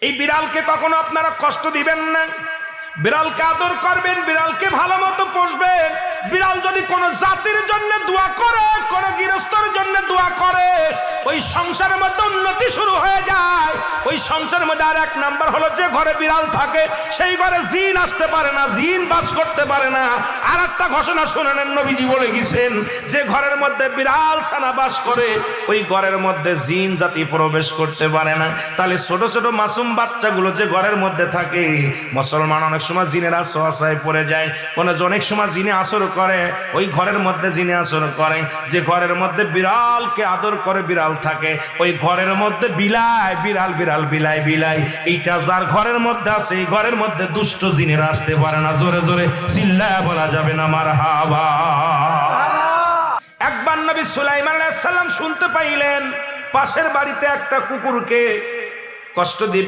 এই বিড়ালকে কখনো আপনারা কষ্ট দিবেন না, বিড়ালকে আদর করবেন, বিড়ালকে ভালো মতো পুষবেন। বিড়াল যদি কোনো জাতির জন্য দোয়া করে, কোনো গৃহস্থর জন্য দোয়া করে, ওই সংসারের মধ্যে উন্নতি শুরু হয়ে যায়। ওই সংসারের মধ্যে আর এক নাম্বার হলো, যে ঘরে বিড়াল থাকে সেই ঘরে জিন আসতে পারে না, জিন বাস করতে পারে না। আর একটা ঘোষণা শুনেন, নবীজি বলে গেছেন, যে ঘরের মধ্যে বিড়াল ছানা বাস করে ওই ঘরের মধ্যে জিন জাতি প্রবেশ করতে পারে না। তাহলে ছোট ছোট মাসুম বাচ্চাগুলো যে ঘরের মধ্যে থাকে, মুসলমান অনেক সময় জিনের আশ্রয় পড়ে যায়, অনেক সময় জিনে আসর করে, ওই ঘরের মধ্যে জিনে আসর করে। যে ঘরের মধ্যে বিড়ালকে আদর করে বিড়াল থাকে, ওই ঘরের মধ্যে বিলাই বিড়াল বিড়াল বিলাই বিলাই, এইটা যার ঘরের মধ্যে আছে এই ঘরের মধ্যে দুষ্ট জিনেরা আসতে পারে না। জোরে জোরে চিল্লায়া বলা যাবে না মারহাবা। একবার নবী সুলাইমান আলাইহিস সালাম শুনতে পাইলেন পাশের বাড়িতে একটা কুকুরকে কষ্ট দিয়ে